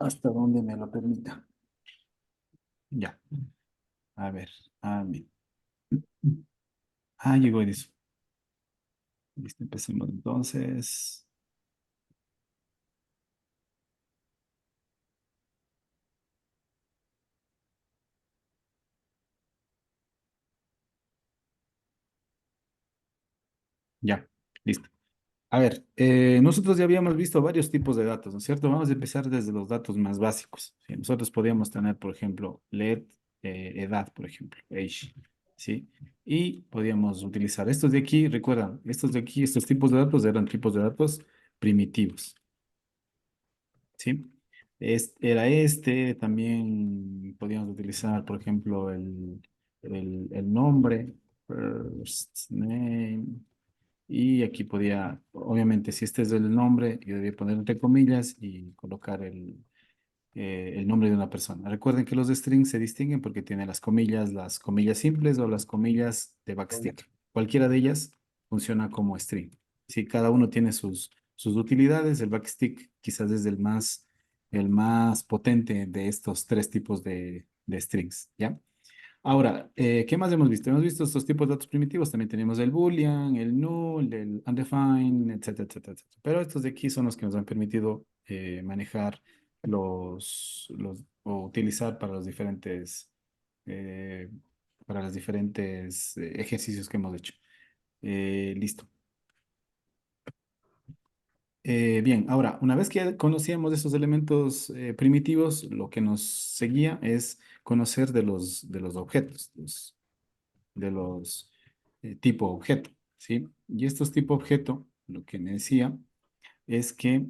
hasta donde me lo permita. Ya, a ver, bien. Llegó Edison. Listo, empecemos entonces. Ya, listo. A ver, nosotros ya habíamos visto varios tipos de datos, ¿no es cierto? Vamos a empezar desde los datos más básicos. ¿Sí? Nosotros podríamos tener, por ejemplo, LED, edad, por ejemplo, age, ¿sí? Y podríamos utilizar estos de aquí, recuerdan, estos de aquí, estos tipos de datos eran tipos de datos primitivos, ¿sí? Era este, también podíamos utilizar, por ejemplo, el nombre, first name. Y aquí podía, obviamente, si este es el nombre, yo debía poner entre comillas y colocar el nombre de una persona. Recuerden que los strings se distinguen porque tienen las comillas simples o las comillas de backstick. Cualquiera de ellas funciona como string. Si cada uno tiene sus utilidades, el backstick quizás es el más potente de estos tres tipos de strings, ¿ya? Ahora, ¿qué más hemos visto? Hemos visto estos tipos de datos primitivos. También tenemos el boolean, el null, el undefined, etcétera, etcétera, etcétera. Pero estos de aquí son los que nos han permitido manejar o utilizar eh, para los diferentes ejercicios que hemos hecho. Listo. Bien, ahora, una vez que ya conocíamos esos elementos primitivos, lo que nos seguía es conocer de los objetos, de los tipo objeto, ¿sí? Y estos tipo objeto, lo que me decía es que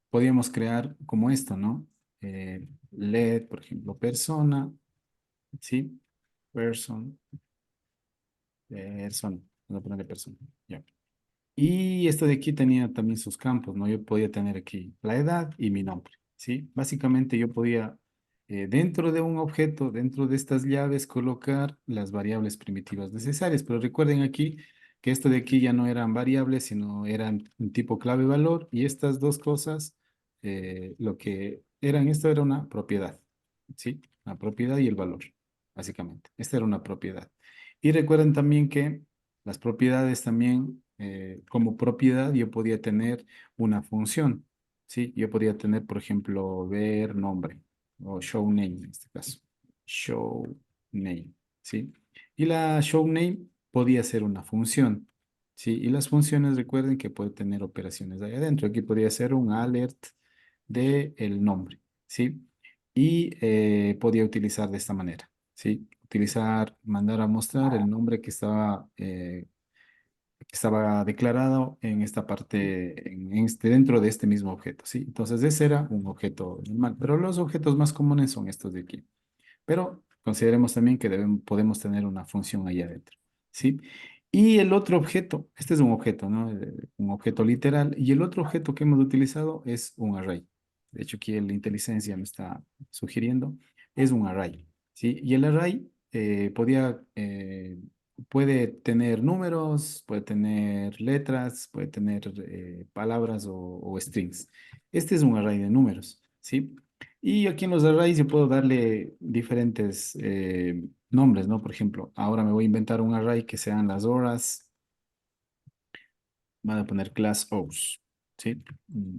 podíamos crear como esto, ¿no? LED, por ejemplo, persona, ¿sí? Person, persona, vamos a ponerle persona, ya. Y esto de aquí tenía también sus campos, ¿no? Yo podía tener aquí la edad y mi nombre, ¿sí? Básicamente yo podía, dentro de un objeto, dentro de estas llaves, colocar las variables primitivas necesarias. Pero recuerden aquí que esto de aquí ya no eran variables, sino eran un tipo clave-valor. Y estas dos cosas, lo que eran, esto era una propiedad, ¿sí? La propiedad y el valor, básicamente. Esta era una propiedad. Y recuerden también que las propiedades también, como propiedad, yo podía tener una función, ¿sí? Yo podía tener, por ejemplo, ver nombre o show name en este caso. Show name, ¿sí? Y la show name podía ser una función, ¿sí? Y las funciones, recuerden que puede tener operaciones ahí adentro. Aquí podría ser un alert de el nombre, ¿sí? Y podía utilizar de esta manera, ¿sí? Utilizar, mandar a mostrar el nombre que estaba declarado en esta parte, dentro de este mismo objeto, ¿sí? Entonces ese era un objeto normal, pero los objetos más comunes son estos de aquí. Pero consideremos también que podemos tener una función ahí adentro, ¿sí? Y el otro objeto, este es un objeto, ¿no? Un objeto literal, y el otro objeto que hemos utilizado es un array. De hecho, aquí la inteligencia me está sugiriendo, es un array, ¿sí? Y el array puede tener números, puede tener letras, puede tener palabras o strings. Este es un array de números, ¿sí? Y aquí en los arrays yo puedo darle diferentes nombres, ¿no? Por ejemplo, ahora me voy a inventar un array que sean las horas, van a poner class hours, ¿sí?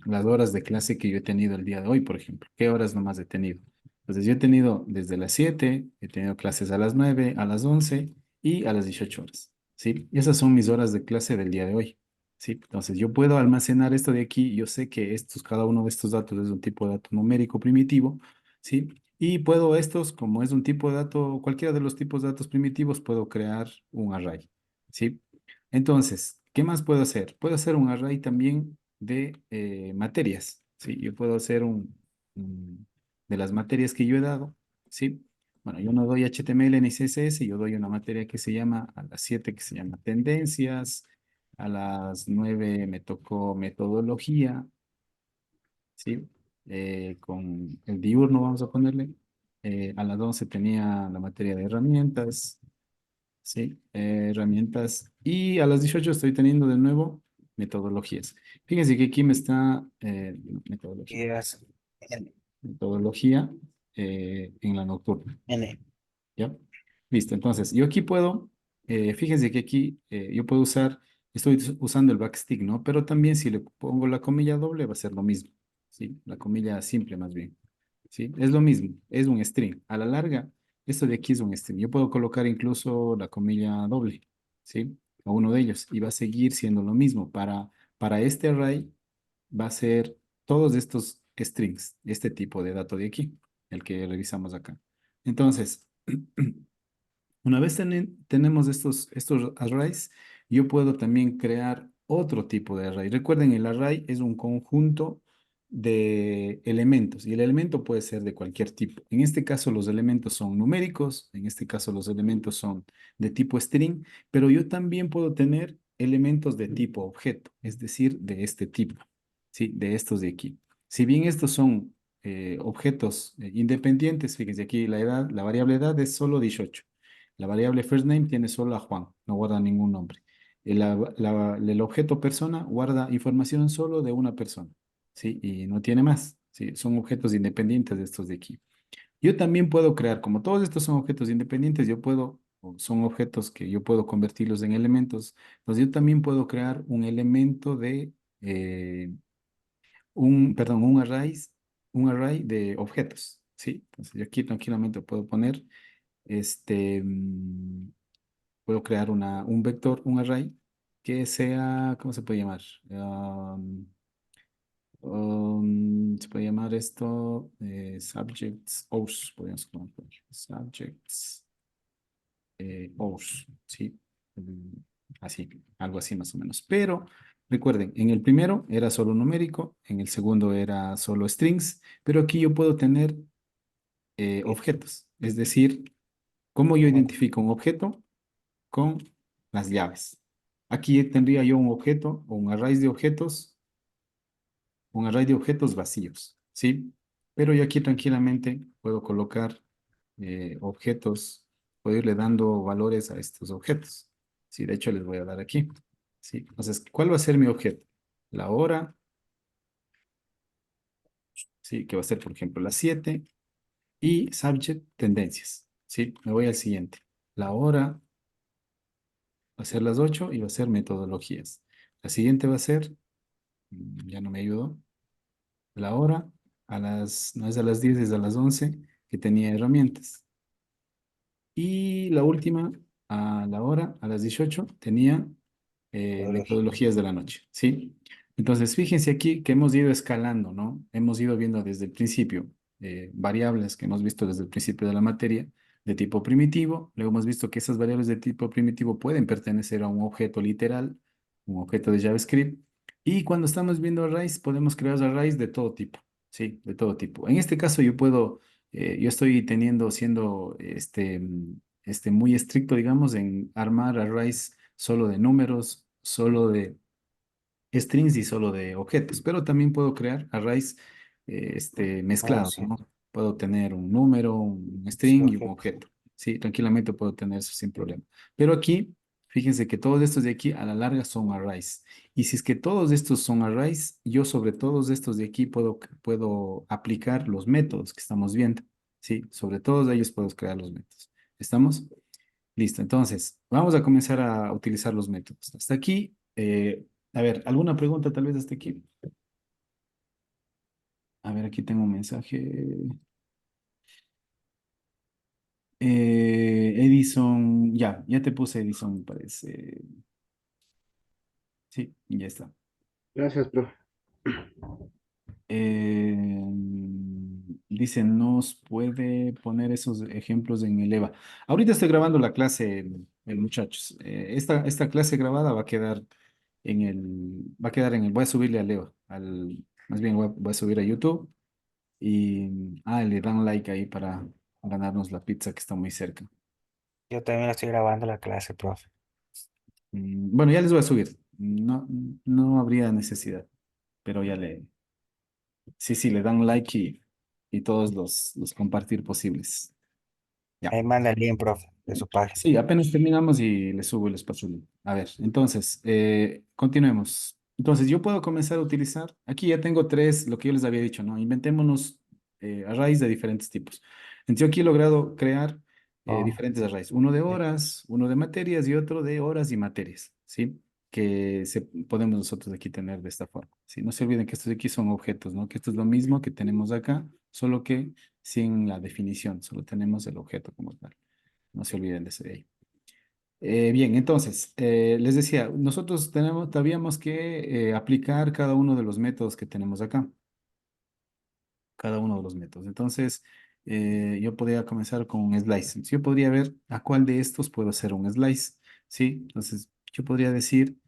Las horas de clase que yo he tenido el día de hoy, por ejemplo. ¿Qué horas nomás he tenido? Entonces yo he tenido desde las 7, he tenido clases a las 9, a las 11 y a las 18 horas, ¿sí? Y esas son mis horas de clase del día de hoy, ¿sí? Entonces yo puedo almacenar esto de aquí, yo sé que cada uno de estos datos es un tipo de dato numérico primitivo, ¿sí? Y puedo como es un tipo de dato, cualquiera de los tipos de datos primitivos, puedo crear un array, ¿sí? Entonces, ¿qué más puedo hacer? Puedo hacer un array también de materias, ¿sí? Yo puedo hacer de las materias que yo he dado, ¿sí? Bueno, yo no doy HTML ni CSS, yo doy una materia que se llama, a las 7 que se llama tendencias, a las 9 me tocó metodología, ¿sí? Con el diurno vamos a ponerle. A las 11 tenía la materia de herramientas, ¿sí? Herramientas. Y a las 18 estoy teniendo de nuevo metodologías. Fíjense que aquí me está metodología, Ideas. N. metodología en la nocturna. N. ¿Ya? Listo, entonces yo aquí puedo, fíjense que aquí yo puedo usar, estoy usando el backstick, ¿no? Pero también si le pongo la comilla doble va a ser lo mismo, ¿sí? La comilla simple más bien, ¿sí? Es lo mismo, es un string. A la larga, esto de aquí es un string. Yo puedo colocar incluso la comilla doble, ¿sí? A uno de ellos y va a seguir siendo lo mismo. Para este array va a ser todos estos strings, este tipo de dato de aquí, el que revisamos acá. Entonces, una vez tenemos estos arrays, yo puedo también crear otro tipo de array. Recuerden, el array es un conjunto de elementos y el elemento puede ser de cualquier tipo. En este caso, los elementos son numéricos, en este caso, los elementos son de tipo string, pero yo también puedo tener elementos de tipo objeto, es decir, de este tipo, ¿sí? De estos de aquí. Si bien estos son objetos independientes, fíjense aquí la edad, la variable edad es solo 18. La variable first name tiene solo a Juan, no guarda ningún nombre. El objeto persona guarda información solo de una persona, ¿sí? Y no tiene más, ¿sí? Son objetos independientes de estos de aquí. Yo también puedo crear, como todos estos son objetos independientes, yo puedo, o son objetos que yo puedo convertirlos en elementos, entonces yo también puedo crear un elemento de, perdón, un array de objetos, ¿sí? Entonces yo aquí tranquilamente puedo poner, este, puedo crear un vector, un array, que sea, ¿cómo se puede llamar? Se puede llamar esto subjects OS, podríamos poner subjects OS, ¿sí? Mm, Así, algo así más o menos. Pero recuerden, en el primero era solo numérico, en el segundo era solo strings, pero aquí yo puedo tener objetos, es decir, ¿cómo yo identifico un objeto? Con las llaves. Aquí tendría yo un objeto o un array de objetos vacíos, ¿sí? Pero yo aquí tranquilamente puedo colocar objetos, puedo irle dando valores a estos objetos. Sí, de hecho les voy a dar aquí. ¿Sí? Entonces, ¿cuál va a ser mi objeto? La hora, ¿sí? Que va a ser, por ejemplo, las 7 y subject tendencias, ¿sí? Me voy al siguiente. La hora va a ser las 8 y va a ser metodologías. La siguiente va a ser, ya no me ayudó, la hora, no es a las 10 es a las 11 que tenía herramientas. Y la última, a la hora, a las 18 tenía Metodología. metodologías de la noche, ¿sí? Entonces, fíjense aquí que hemos ido escalando, ¿no? Hemos ido viendo desde el principio variables que hemos visto desde el principio de la materia de tipo primitivo. Luego hemos visto que esas variables de tipo primitivo pueden pertenecer a un objeto literal, un objeto de JavaScript. Y cuando estamos viendo arrays, podemos crear arrays de todo tipo, ¿sí? De todo tipo. En este caso, yo estoy siendo muy estricto, digamos, en armar arrays solo de números, solo de strings y solo de objetos, pero también puedo crear arrays Oh, mezclados, sí. ¿no? Puedo tener un número, un Sí, string y un objeto. objeto. Sí, tranquilamente puedo tener eso sin problema. Pero aquí, fíjense que todos estos de aquí a la larga son arrays. Y si es que todos estos son arrays, yo sobre todos estos de aquí puedo aplicar los métodos que estamos viendo. Sí, sobre todos ellos puedo crear los métodos. ¿Estamos? Listo, entonces, vamos a comenzar a utilizar los métodos. Hasta aquí, a ver, ¿alguna pregunta tal vez hasta aquí? A ver, aquí tengo un mensaje. Edison, ya te puse Edison, me parece. Sí, ya está. Gracias, profe. Eh, Dice, ¿nos puede poner esos ejemplos en el EVA? Ahorita estoy grabando la clase, muchachos. Esta clase grabada voy a subirle al EVA, más bien voy a subir a YouTube y, le dan like ahí para ganarnos la pizza que está muy cerca. Yo también estoy grabando la clase, profe. Bueno, ya les voy a subir. No, no habría necesidad, pero sí, sí, le dan like y todos los compartir posibles. Ya. Ahí manda el link, profe, de su página. Sí, apenas terminamos y le subo el espacio. A ver, entonces, continuemos. Entonces, yo puedo comenzar a utilizar, aquí ya tengo tres, lo que yo les había dicho, ¿no? Inventémonos arrays de diferentes tipos. Entonces, yo aquí he logrado crear Oh, diferentes arrays, uno de sí, horas, uno de materias y otro de horas y materias, ¿sí? Que podemos nosotros aquí tener de esta forma, ¿sí? No se olviden que estos de aquí son objetos, ¿no? Que esto es lo mismo que tenemos acá, solo que sin la definición, solo tenemos el objeto como tal. No se olviden de ese de ahí. Bien, entonces, les decía, nosotros tendríamos que aplicar cada uno de los métodos que tenemos acá, cada uno de los métodos. Entonces, yo podría comenzar con un slice. Entonces, yo podría ver a cuál de estos puedo hacer un slice, ¿sí? Entonces, yo podría decir,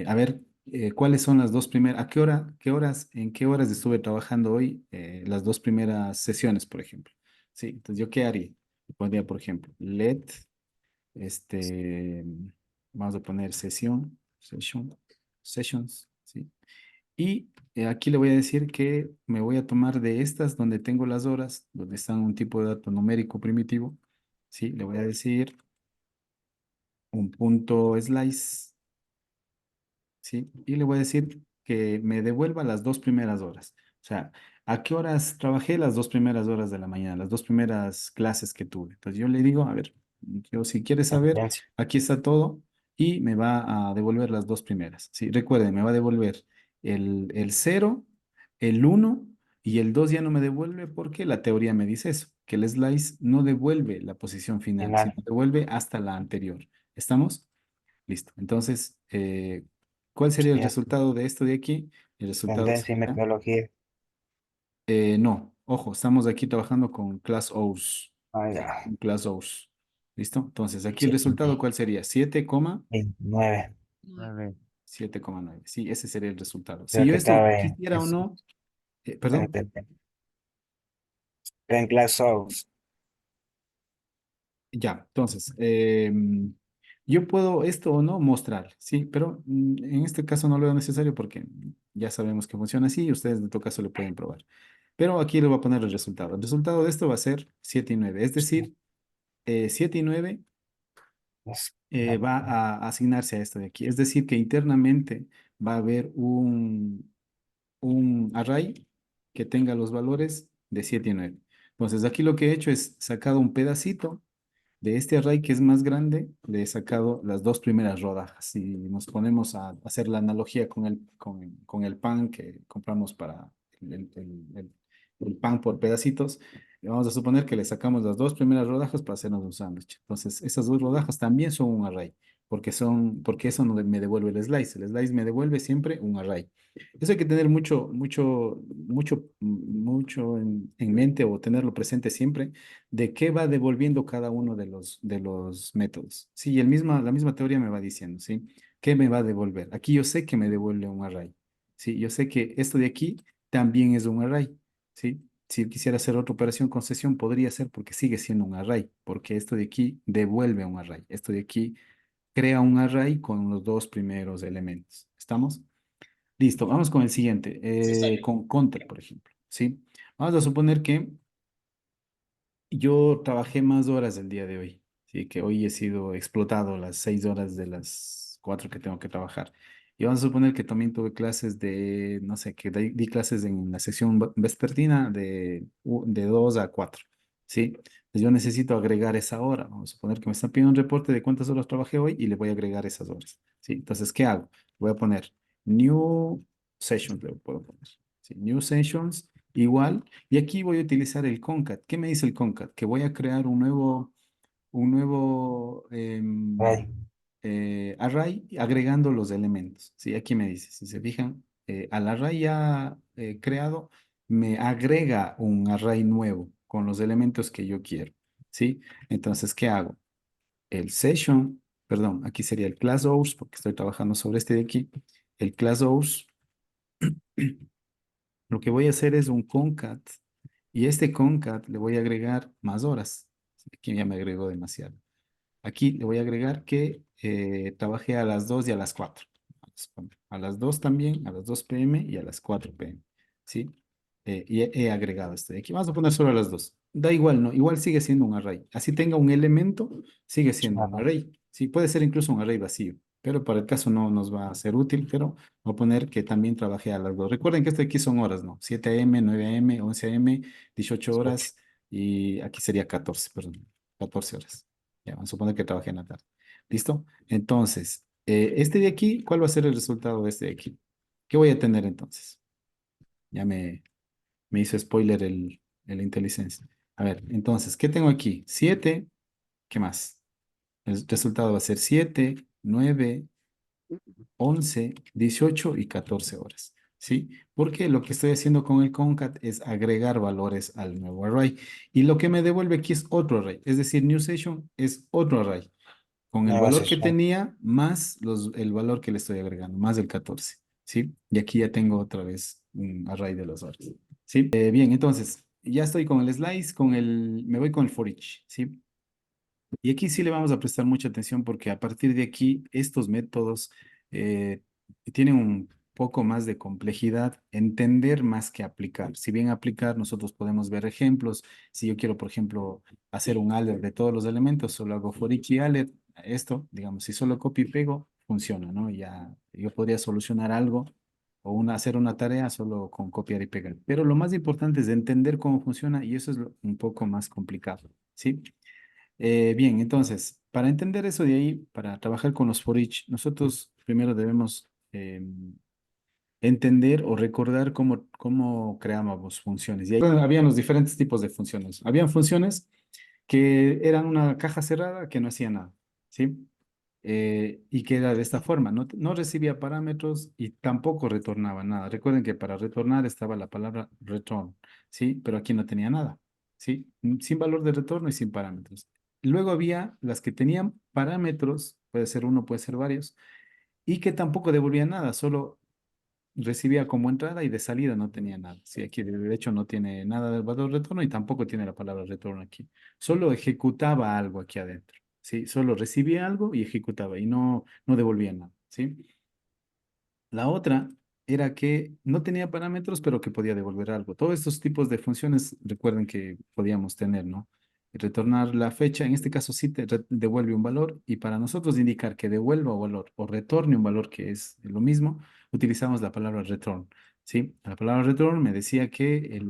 a ver, cuáles son las dos primeras, en qué horas estuve trabajando hoy, las dos primeras sesiones, por ejemplo. Sí, entonces, ¿yo qué haría? Podría, por ejemplo, let este, vamos a poner sessions, ¿sí? Y aquí le voy a decir que me voy a tomar de estas donde tengo las horas, donde está un tipo de dato numérico primitivo, ¿sí? Le voy a decir un punto slice, ¿sí? Y le voy a decir que me devuelva las dos primeras horas. O sea, ¿a qué horas trabajé las dos primeras horas de la mañana, las dos primeras clases que tuve? Entonces yo le digo, a ver, yo si quieres saber, referencia. aquí está todo y me va a devolver las dos primeras. Sí, recuerden, me va a devolver el cero, el uno y el 2 ya no me devuelve porque la teoría me dice eso, que el slice no devuelve la posición final, sino Final, devuelve hasta la anterior. ¿Estamos? Listo. Entonces, ¿cuál sería el sí, resultado de esto de aquí? El resultado tendencia y sería, metodología. no, ojo, estamos aquí trabajando con class O's, Ah, ¿sí? ya. Con class O's. ¿Listo? Entonces, aquí el Sí, resultado, ¿cuál sería? 29. 9. 7,9. Sí, ese sería el resultado. Si Creo yo que esto estaba quisiera o no, perdón, en, en Class Souls. ya, entonces, yo puedo esto o no mostrar, sí, pero en este caso no lo veo necesario porque ya sabemos que funciona así y ustedes en todo caso lo pueden probar. Pero aquí le voy a poner el resultado. El resultado de esto va a ser 7 y 9. Es decir, 7 y 9 Es- va a asignarse a esto de aquí. Es decir, que internamente va a haber un array que tenga los valores de 7 y 9. Entonces, aquí lo que he hecho es sacado un pedacito de este array que es más grande, le he sacado las dos primeras rodajas. Si nos ponemos a hacer la analogía con el pan que compramos para el, el- el- el- el pan por pedacitos, vamos a suponer que le sacamos las dos primeras rodajas para hacernos un sándwich. Entonces, esas dos rodajas también son un array, porque eso no me devuelve el slice. El slice me devuelve siempre un array. Eso hay que tener mucho en mente o tenerlo presente siempre de qué va devolviendo cada uno de los métodos. Sí, la misma teoría me va diciendo, ¿sí? ¿Qué me va a devolver? Aquí yo sé que me devuelve un array, ¿sí? Yo sé que esto de aquí también es un array, ¿sí? Si quisiera hacer otra operación con sesión, podría ser porque sigue siendo un array, porque esto de aquí devuelve un array. Esto de aquí crea un array con los dos primeros elementos. ¿Estamos? Listo, vamos con el siguiente, con counter, por ejemplo, ¿sí? Vamos a suponer que yo trabajé más horas el día de hoy, sí, que hoy he sido explotado las 6 horas de las 4 que tengo que trabajar. Y vamos a suponer que también tuve clases de, no sé, que di clases en la sección vespertina de 2 a 4, ¿sí? Entonces yo necesito agregar esa hora. Vamos a suponer que me están pidiendo un reporte de cuántas horas trabajé hoy y le voy a agregar esas horas, ¿sí? Entonces, ¿qué hago? Voy a poner new sessions, le puedo poner, ¿sí? New sessions igual. Y aquí voy a utilizar el concat. ¿Qué me dice el concat? Que voy a crear un nuevo Ay, array agregando los elementos. Sí, aquí me dice, si se fijan, al array ya creado, me agrega un array nuevo con los elementos que yo quiero. ¿Sí? Entonces, ¿qué hago? El session, perdón, aquí sería el class hours, porque estoy trabajando sobre este de aquí. El class hours, lo que voy a hacer es un concat y este concat le voy a agregar más horas. Aquí ya me agregó demasiado. Aquí le voy a agregar que trabajé a las 2 y a las 4. A las 2 también, a las 2 p.m. y a las 4 p.m. ¿Sí? Y he agregado este de aquí. Vamos a poner solo a las 2. Da igual, ¿no? Igual sigue siendo un array. Así tenga un elemento, sigue siendo un chavo, array. Sí, puede ser incluso un array vacío. pero para el caso no nos va a ser útil, pero voy a poner que también trabajé a las dos. Recuerden que esto aquí son horas, ¿no? 7 a.m., 9 a.m., 11 a.m., 18 18. horas y aquí sería 14, perdón, 14 horas. Ya, vamos a suponer que trabajé en la tarde. ¿Listo? Entonces, este de aquí, ¿cuál va a ser el resultado de este de aquí? ¿Qué voy a tener entonces? Ya me hizo spoiler el IntelliSense. A ver, entonces, ¿qué tengo aquí? 7, ¿qué más? El resultado va a ser 7, 9, 11, 18 y 14 horas. ¿Sí? Porque lo que estoy haciendo con el concat es agregar valores al nuevo array. Y lo que me devuelve aquí es otro array. Es decir, new session es otro array. Con el Nueva valor que sesión. tenía más el valor que le estoy agregando, más el 14. ¿Sí? Y aquí ya tengo otra vez un array de las horas. ¿Sí? Bien, entonces, ya estoy con el slice, me voy con el for each. ¿Sí? Y aquí sí le vamos a prestar mucha atención porque a partir de aquí estos métodos eh, tienen un poco más de complejidad, entender más que aplicar. Si bien aplicar, nosotros podemos ver ejemplos. Si yo quiero, por ejemplo, hacer un alert de todos los elementos, solo hago for each y alert. Esto, digamos, si solo copio y pego, funciona, ¿no? Ya yo podría solucionar algo o hacer una tarea solo con copiar y pegar. Pero lo más importante es entender cómo funciona y eso es un poco más complicado, ¿sí? Bien, entonces, para entender eso de ahí, para trabajar con los for each, nosotros primero debemos entender o recordar cómo creábamos funciones. Y ahí habían los diferentes tipos de funciones. Habían funciones que eran una caja cerrada que no hacía nada, ¿sí? Y que era de esta forma, no recibía parámetros y tampoco retornaba nada. Recuerden que para retornar estaba la palabra return, ¿sí? Pero aquí no tenía nada, ¿sí? Sin valor de retorno y sin parámetros. Luego había las que tenían parámetros, puede ser uno, puede ser varios, y que tampoco devolvían nada, solo recibía como entrada y de salida no tenía nada. Sí, aquí de hecho no tiene nada del valor retorno y tampoco tiene la palabra retorno aquí. Solo ejecutaba algo aquí adentro. Sí, solo recibía algo y ejecutaba y no devolvía nada. Sí. La otra era que no tenía parámetros, pero que podía devolver algo. Todos estos tipos de funciones, recuerden que podíamos tener, ¿no? Retornar la fecha, en este caso sí te devuelve un valor y para nosotros indicar que devuelva un valor o retorne un valor que es lo mismo, utilizamos la palabra return, ¿sí? La palabra return me decía que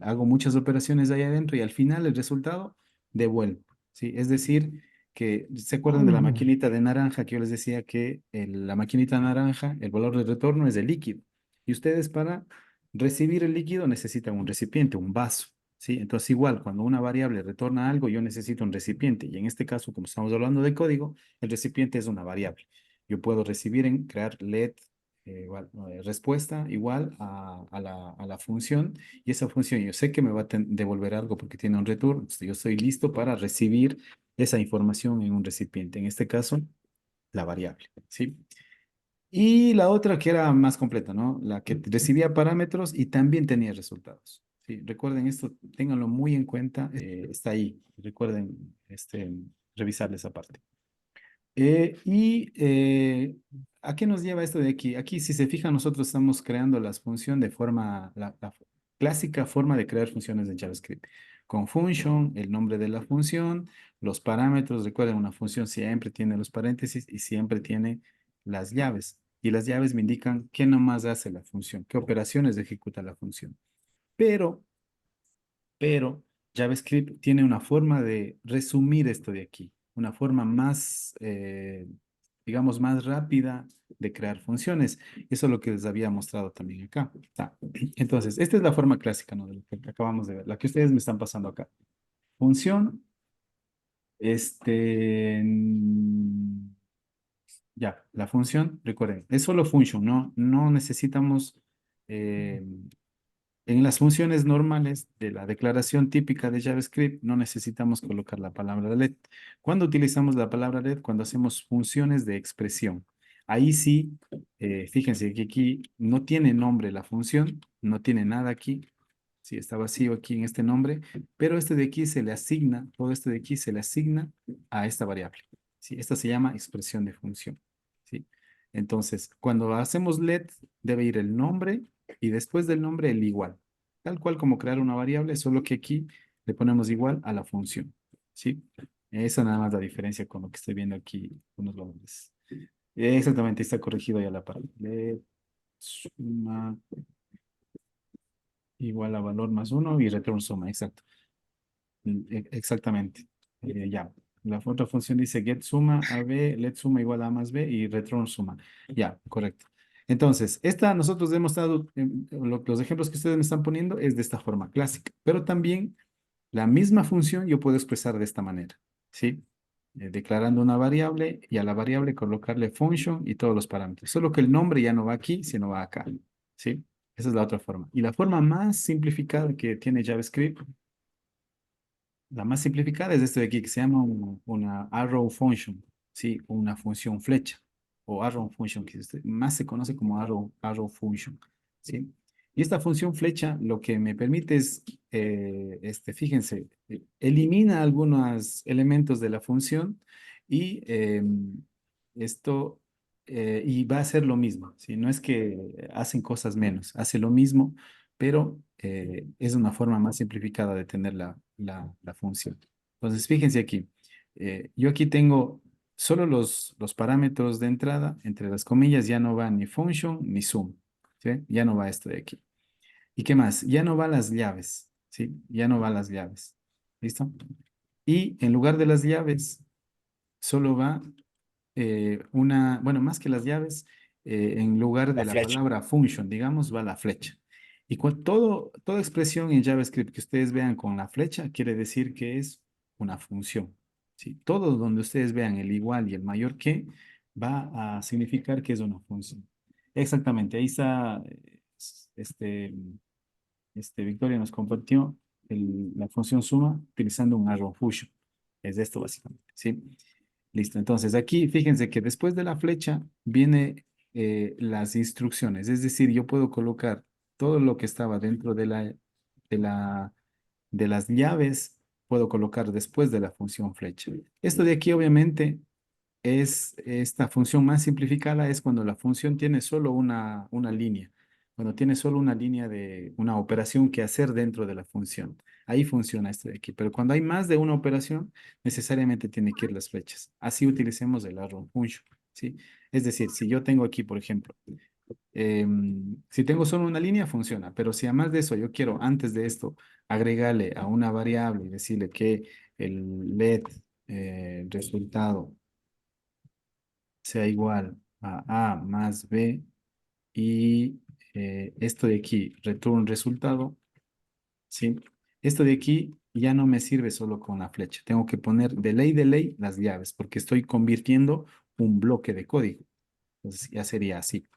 hago muchas operaciones ahí adentro y al final el resultado devuelvo, ¿sí? Es decir, que se acuerdan de la maquinita de naranja que yo les decía que la maquinita naranja, el valor de retorno es el líquido. Y ustedes para recibir el líquido necesitan un recipiente, un vaso. ¿Sí? Entonces, igual, cuando una variable retorna algo, yo necesito un recipiente. Y en este caso, como estamos hablando de código, el recipiente es una variable. Yo puedo crear let respuesta igual a la función. Y esa función yo sé que me va a devolver algo porque tiene un return. Entonces, yo estoy listo para recibir esa información en un recipiente, en este caso, la variable, ¿sí? Y la otra que era más completa, ¿no? La que recibía parámetros y también tenía resultados. Sí, recuerden esto, ténganlo muy en cuenta, está ahí, recuerden revisar esa parte. ¿A qué nos lleva esto de aquí? Aquí, si se fijan, nosotros estamos creando las funciones de forma, la clásica forma de crear funciones en JavaScript. Con function, el nombre de la función, los parámetros. Recuerden, una función siempre tiene los paréntesis y siempre tiene las llaves. Y las llaves me indican qué nomás hace la función, qué operaciones ejecuta la función. Pero pero JavaScript tiene una forma de resumir esto de aquí, una forma más, digamos, más rápida de crear funciones. Eso es lo que les había mostrado también acá. Entonces, esta es la forma clásica, ¿no? De lo que acabamos de ver, la que ustedes me están pasando acá. Función, ya, la función, recuerden, es solo function, ¿no? No necesitamos eh, en las funciones normales de la declaración típica de JavaScript no necesitamos colocar la palabra let. ¿Cuándo utilizamos la palabra let? Cuando hacemos funciones de expresión. Ahí sí, fíjense que aquí no tiene nombre la función, no tiene nada aquí. Sí, está vacío aquí en este nombre, pero este de aquí se le asigna, todo este de aquí se le asigna a esta variable. Sí, esta se llama expresión de función. Sí. Entonces, cuando hacemos let, debe ir el nombre y después del nombre el igual. Tal cual como crear una variable, solo que aquí le ponemos igual a la función. ¿Sí? Esa nada más la diferencia con lo que estoy viendo aquí, unos valores. Exactamente, está corregido ya la parte. Let suma igual a valor más uno y return suma, exacto. Exactamente. Ya. La otra función dice get suma a b, let suma igual a más b y return suma. Ya, correcto. Entonces, esta nosotros hemos dado, los ejemplos que ustedes me están poniendo es de esta forma clásica, pero también la misma función yo puedo expresar de esta manera, ¿sí? Declarando una variable y a la variable colocarle function y todos los parámetros. Solo que el nombre ya no va aquí, sino va acá, ¿sí? Esa es la otra forma. Y la forma más simplificada que tiene JavaScript, la más simplificada es este de aquí, que se llama una arrow function, ¿sí? O una función flecha, o arrow function, que más se conoce como arrow function, ¿sí? Y esta función flecha lo que me permite es, fíjense, elimina algunos elementos de la función y esto, y va a hacer lo mismo, ¿sí? No es que hacen cosas menos, hace lo mismo, pero es una forma más simplificada de tener la función. Entonces, fíjense aquí, yo aquí tengo solo los parámetros de entrada, entre las comillas ya no va ni function ni sum, ¿sí? Ya no va esto de aquí. ¿Y qué más? Ya no va las llaves, ¿sí? Ya no va las llaves, ¿listo? Y en lugar de las llaves, solo va bueno, más que las llaves, en lugar de La la flecha. palabra function, digamos, va la flecha. Y toda expresión en JavaScript que ustedes vean con la flecha quiere decir que es una función. ¿Sí? Todo donde ustedes vean el igual y el mayor que va a significar que es una función. Exactamente, ahí está, este, Victoria nos compartió la función suma utilizando un arrow function. Es esto básicamente, ¿sí? Listo, entonces aquí fíjense que después de la flecha viene las instrucciones, es decir, yo puedo colocar todo lo que estaba dentro de la, de las llaves, puedo colocar después de la función flecha. Esto de aquí obviamente es esta función más simplificada, es cuando la función tiene solo una línea, cuando tiene solo una línea de una operación que hacer dentro de la función. Ahí funciona esto de aquí, pero cuando hay más de una operación, necesariamente tiene que ir las flechas. Así utilicemos el arrow function, ¿sí? Es decir, si yo tengo aquí, por ejemplo, si tengo solo una línea, funciona, pero si además de eso yo quiero antes de esto agregarle a una variable y decirle que el let resultado sea igual a más b y esto de aquí, return resultado, ¿sí? Esto de aquí ya no me sirve solo con la flecha. Tengo que poner de ley las llaves porque estoy convirtiendo un bloque de código. Entonces ya sería así,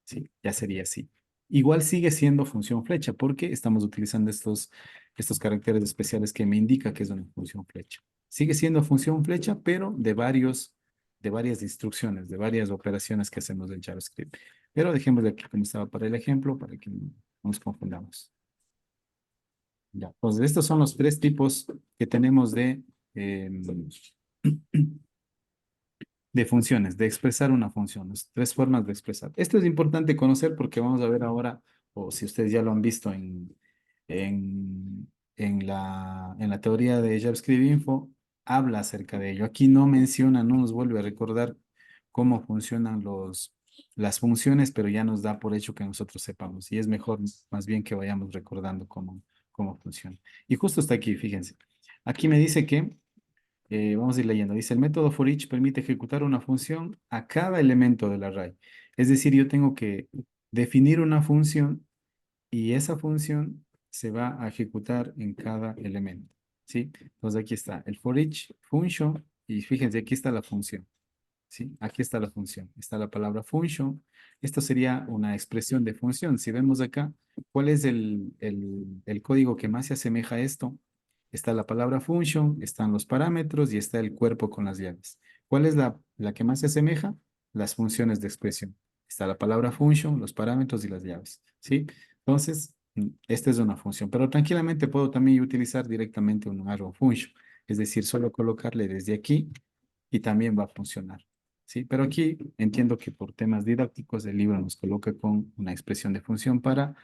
¿sí? Ya sería así. Igual sigue siendo función flecha porque estamos utilizando estos caracteres especiales que me indica que es una función flecha. Sigue siendo función flecha, pero de varias instrucciones, de varias operaciones que hacemos en JavaScript. Pero dejémoslo aquí como estaba para el ejemplo, para que no nos confundamos. Ya, pues estos son los tres tipos que tenemos de funciones, de expresar una función, las tres formas de expresar. Esto es importante conocer porque vamos a ver ahora, o si ustedes ya lo han visto en la teoría de JavaScript Info, habla acerca de ello. Aquí no menciona, no nos vuelve a recordar cómo funcionan las funciones, pero ya nos da por hecho que nosotros sepamos. Y es mejor más bien que vayamos recordando cómo funciona. Y justo está aquí, fíjense. Aquí me dice que vamos a ir leyendo. Dice, el método for each permite ejecutar una función a cada elemento del array. Es decir, yo tengo que definir una función y esa función se va a ejecutar en cada elemento. ¿Sí? Entonces aquí está el for each function y fíjense, aquí está la función. ¿Sí? Aquí está la función. Está la palabra function. Esto sería una expresión de función. Si vemos acá, ¿cuál es el código que más se asemeja a esto? Está la palabra function, están los parámetros y está el cuerpo con las llaves. ¿Cuál es la que más se asemeja? Las funciones de expresión. Está la palabra function, los parámetros y las llaves. ¿Sí? Entonces, esta es una función, pero tranquilamente puedo también utilizar directamente un arrow function. Es decir, solo colocarle desde aquí y también va a funcionar. Sí, pero aquí entiendo que por temas didácticos el libro nos coloca con una expresión de función para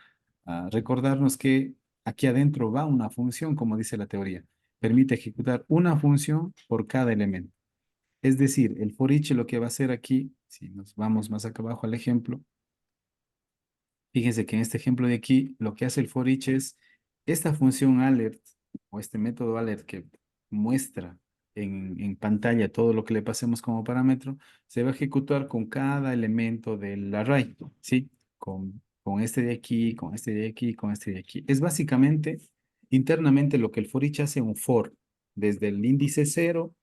recordarnos que aquí adentro va una función, como dice la teoría. Permite ejecutar una función por cada elemento. Es decir, el for each lo que va a hacer aquí, si nos vamos más acá abajo al ejemplo, fíjense que en este ejemplo de aquí, lo que hace el for each es esta función alert o este método alert que muestra en pantalla todo lo que le pasemos como parámetro, se va a ejecutar con cada elemento del array, ¿sí? Con este de aquí, con este de aquí, con este de aquí. Es básicamente internamente lo que el for each hace un for, desde el índice 0.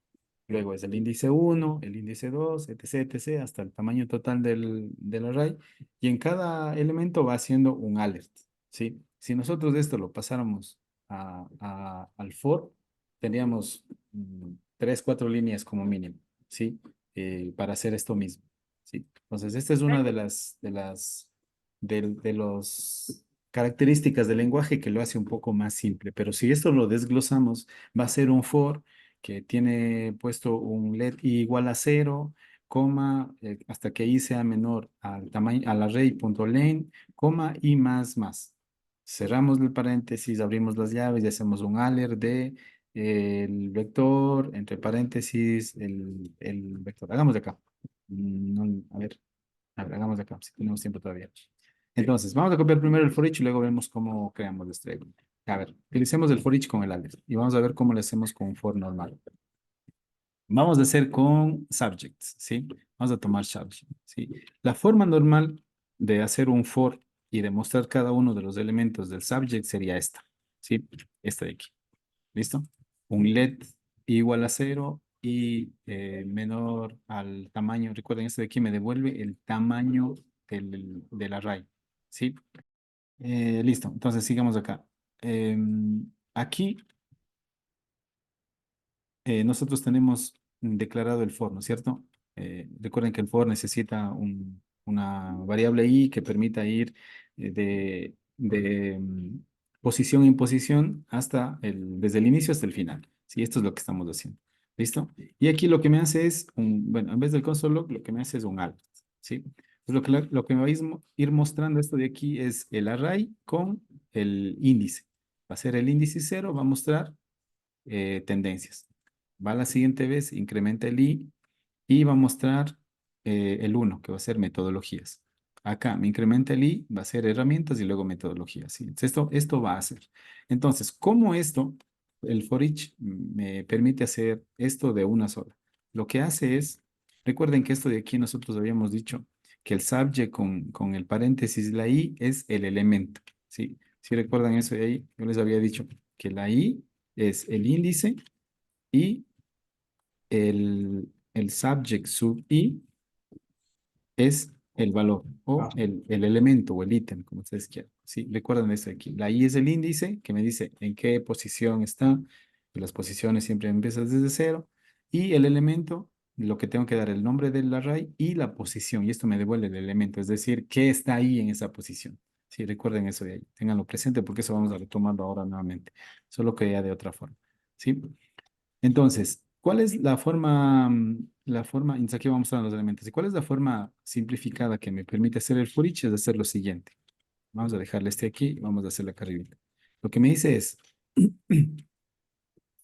Luego es el índice uno, el índice 2, etc., etc., hasta el tamaño total del array. Y en cada elemento va haciendo un alert, ¿sí? Si nosotros esto lo pasáramos al for, tendríamos 3, 4 líneas como mínimo, ¿sí? Para hacer esto mismo, ¿sí? Entonces, esta es una de los características del lenguaje que lo hace un poco más simple. Pero si esto lo desglosamos, va a ser un for que tiene puesto un let i igual a 0, coma, hasta que i sea menor al tamaño, al array.len, coma, y más. Cerramos el paréntesis, abrimos las llaves y hacemos un alert de el vector, entre paréntesis, el vector. Hagamos de acá. A ver, hagamos de acá, si tenemos tiempo todavía. Entonces, vamos a copiar primero el for each y luego vemos cómo creamos el string. A ver, utilicemos el for each con el alert y vamos a ver cómo lo hacemos con un for normal. Vamos a hacer con subjects, ¿sí? Vamos a tomar subject, ¿sí? La forma normal de hacer un for y demostrar cada uno de los elementos del subject sería esta, ¿sí? Esta de aquí. ¿Listo? Un let igual a 0 y menor al tamaño. Recuerden, esto de aquí me devuelve el tamaño del array, ¿sí? Listo, entonces sigamos acá. Aquí nosotros tenemos declarado el for, ¿no es cierto? Recuerden que el for necesita una variable i que permita ir de posición en posición desde el inicio hasta el final. Sí, esto es lo que estamos haciendo. ¿Listo? Y aquí lo que me hace es, bueno, en vez del console log, lo que me hace es un alt. ¿Sí? Pues lo que me va a ir mostrando esto de aquí es el array con el índice. Va a ser el índice 0, va a mostrar tendencias. Va la siguiente vez, incrementa el i y va a mostrar el uno que va a ser metodologías. Acá me incrementa el i, va a ser herramientas y luego metodologías. ¿Sí? Entonces, esto va a hacer. Entonces, ¿cómo esto, el for each, me permite hacer esto de una sola? Lo que hace es, recuerden que esto de aquí nosotros habíamos dicho que el subject con el paréntesis, la i, es el elemento. ¿Sí? Si recuerdan eso de ahí, yo les había dicho que la i es el índice y el subject sub i es el valor o el elemento o el ítem, como ustedes quieran. Sí, recuerden esto aquí. La i es el índice que me dice en qué posición está. Las posiciones siempre empiezan desde 0. Y el elemento, lo que tengo que dar el nombre del array y la posición. Y esto me devuelve el elemento, es decir, qué está ahí en esa posición. Sí, recuerden eso de ahí. Ténganlo presente porque eso vamos a retomarlo ahora nuevamente. Solo que ya de otra forma. ¿Sí? Entonces, ¿cuál es la forma, y aquí vamos a los elementos, y cuál es la forma simplificada que me permite hacer el for each? Es hacer lo siguiente. Vamos a dejarle este aquí y vamos a hacerle acá arriba. Lo que me dice es,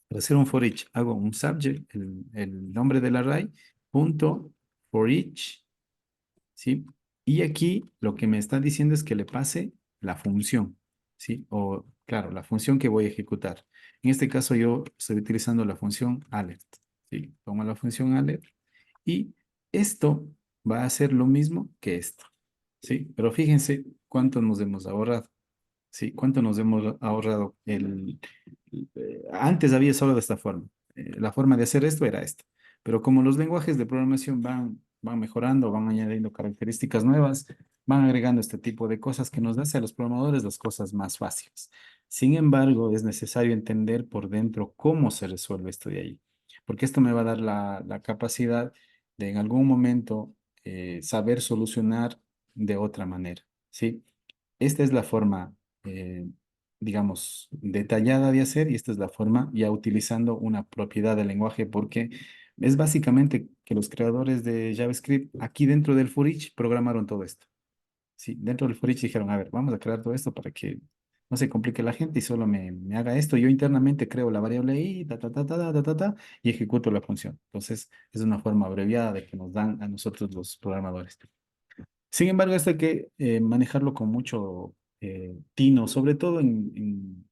para hacer un for each, hago un subject, el nombre del array, punto for each, ¿sí? Y aquí lo que me está diciendo es que le pase la función, ¿sí? O, claro, la función que voy a ejecutar. En este caso yo estoy utilizando la función alert, ¿sí? Tomo la función alert y esto va a hacer lo mismo que esto, ¿sí? Pero fíjense cuánto nos hemos ahorrado, ¿sí? Cuánto nos hemos ahorrado. Antes había solo de esta forma. La forma de hacer esto era esta. Pero como los lenguajes de programación van mejorando, van añadiendo características nuevas, van agregando este tipo de cosas que nos hace a los programadores las cosas más fáciles. Sin embargo, es necesario entender por dentro cómo se resuelve esto de ahí, porque esto me va a dar la capacidad de en algún momento saber solucionar de otra manera, ¿sí? Esta es la forma, digamos, detallada de hacer y esta es la forma ya utilizando una propiedad del lenguaje porque es básicamente que los creadores de JavaScript aquí dentro del for each programaron todo esto. Sí, dentro del for each dijeron, a ver, vamos a crear todo esto para que no se complique la gente y solo me haga esto. Yo internamente creo la variable i, y ejecuto la función. Entonces, es una forma abreviada de que nos dan a nosotros los programadores. Sin embargo, esto hay que manejarlo con mucho tino, sobre todo en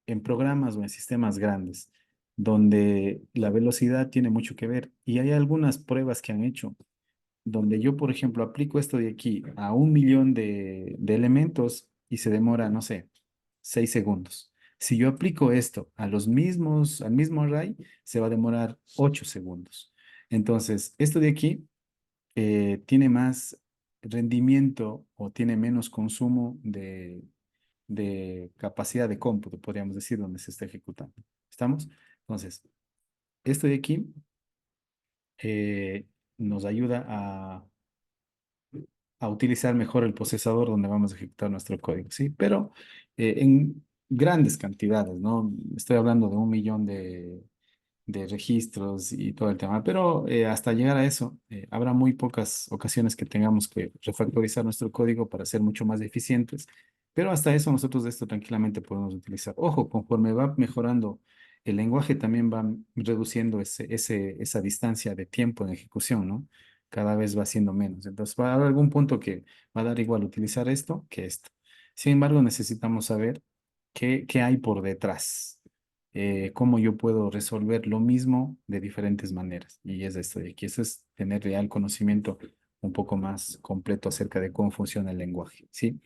en programas o en sistemas grandes, donde la velocidad tiene mucho que ver. Y hay algunas pruebas que han hecho, donde yo, por ejemplo, aplico esto de aquí a 1 millón de elementos y se demora, no sé, 6 segundos. Si yo aplico esto a los mismos, al mismo array, se va a demorar 8 segundos. Entonces, esto de aquí tiene más rendimiento o tiene menos consumo de capacidad de cómputo, podríamos decir, donde se está ejecutando. ¿Estamos? Entonces, esto de aquí nos ayuda a utilizar mejor el procesador donde vamos a ejecutar nuestro código, ¿sí? Pero en grandes cantidades, ¿no? Estoy hablando de 1 millón de registros y todo el tema, pero hasta llegar a eso, habrá muy pocas ocasiones que tengamos que refactorizar nuestro código para ser mucho más eficientes, pero hasta eso nosotros de esto tranquilamente podemos utilizar. Ojo, conforme va mejorando el lenguaje, también va reduciendo esa distancia de tiempo en ejecución, ¿no? Cada vez va siendo menos. Entonces va a haber algún punto que va a dar igual utilizar esto que esto. Sin embargo, necesitamos saber qué hay por detrás, cómo yo puedo resolver lo mismo de diferentes maneras. Y es esto de aquí. Eso es tener real conocimiento un poco más completo acerca de cómo funciona el lenguaje, ¿sí?